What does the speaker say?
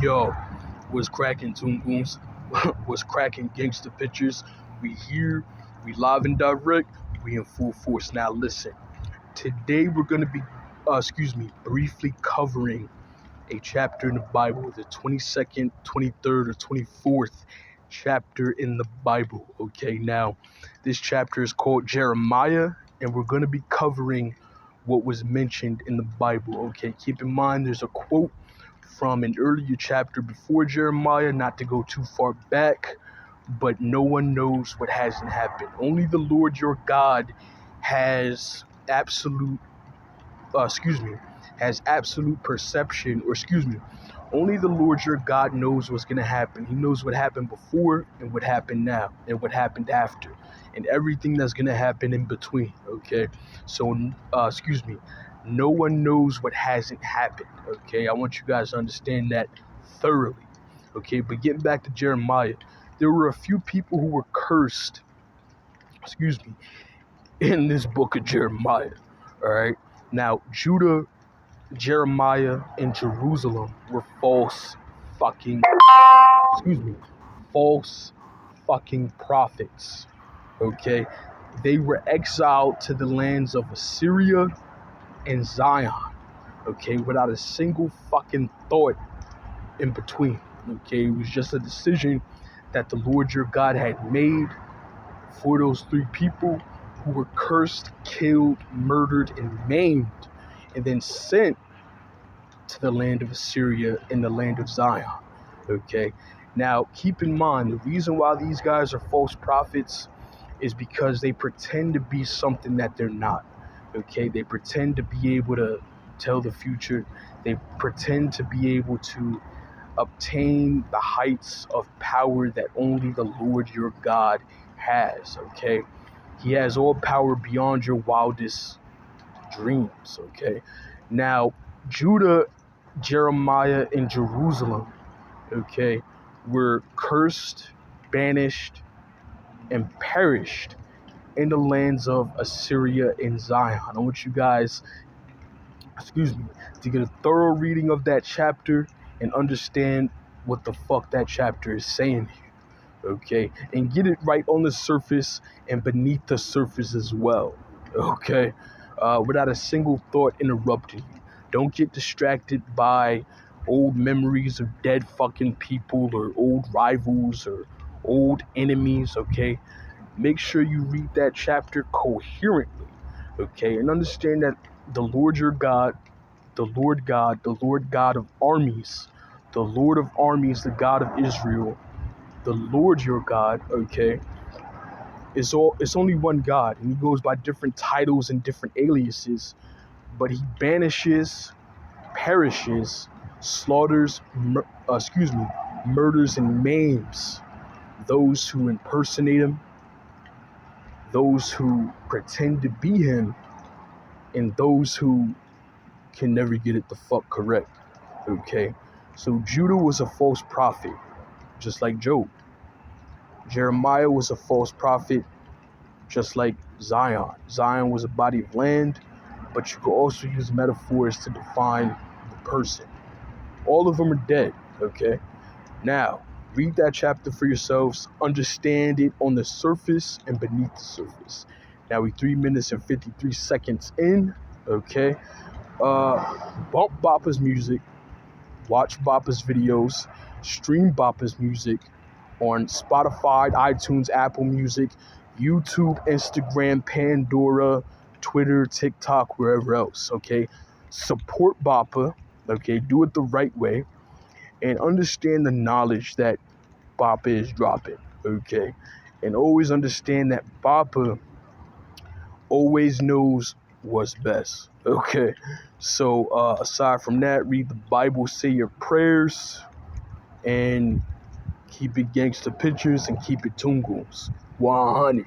Yo, what's cracking, Toon Goons? What's cracking, gangster pictures? We here, we live and direct, we in full force. Now listen, today we're going to be, briefly covering a chapter in the Bible, the 22nd, 23rd, or 24th chapter in the Bible. Okay, now this chapter is called Jeremiah, and we're going to be covering what was mentioned in the Bible. Okay, keep in mind there's a quote from an earlier chapter before Jeremiah, not to go too far back, but no one knows what hasn't happened. Only the Lord your God has absolute perception, only the Lord your God knows what's going to happen. He knows what happened before and what happened now and what happened after and everything that's going to happen in between. Okay, so no one knows what hasn't happened. Okay, I want you guys to understand that thoroughly. Okay, but getting back to Jeremiah, there were a few people who were cursed in this book of Jeremiah. All right, now Judah, Jeremiah, and Jerusalem were false fucking prophets. Okay, they were exiled to the lands of Assyria and Zion. Okay, without a single fucking thought in between. Okay, it was just a decision that the Lord your God had made for those three people who were cursed, killed, murdered, and maimed, and then sent to the land of Assyria and the land of Zion. Okay, now keep in mind the reason why these guys are false prophets is because they pretend to be something that they're not. Okay, they pretend to be able to tell the future. They pretend to be able to obtain the heights of power that only the Lord your God has. Okay, he has all power beyond your wildest dreams. Okay, now Judah, Jeremiah, and Jerusalem, okay, were cursed, banished, and perished in the lands of Assyria and Zion. I want you guys, to get a thorough reading of that chapter and understand what the fuck that chapter is saying here, okay? And get it right on the surface and beneath the surface as well, okay? Without a single thought interrupting you. Don't get distracted by old memories of dead fucking people or old rivals or old enemies, okay? Make sure you read that chapter coherently, okay? And understand that the Lord your God, the Lord God of armies, the Lord of armies, the God of Israel, the Lord your God, okay, it's only one God, and he goes by different titles and different aliases, but he banishes, perishes, slaughters, murders, and maims those who impersonate him, those who pretend to be him, and those who can never get it the fuck correct. Okay, so Judah was a false prophet, just like Job. Jeremiah was a false prophet, just like Zion. Zion was a body of land, but you could also use metaphors to define the person. All of them are dead, okay? Now, read that chapter for yourselves, understand it on the surface and beneath the surface. Now we 3 minutes and 53 seconds in, okay? Bump Boppa's music, watch Boppa's videos, stream Boppa's music on Spotify, iTunes, Apple Music, YouTube, Instagram, Pandora, Twitter, TikTok, wherever else, okay? Support Boppa, okay? Do it the right way, and understand the knowledge that Boppa is dropping, okay? And always understand that Boppa always knows what's best, okay? So aside from that, read the Bible, say your prayers, and keep it gangster pictures and keep it Toon Goons. 100.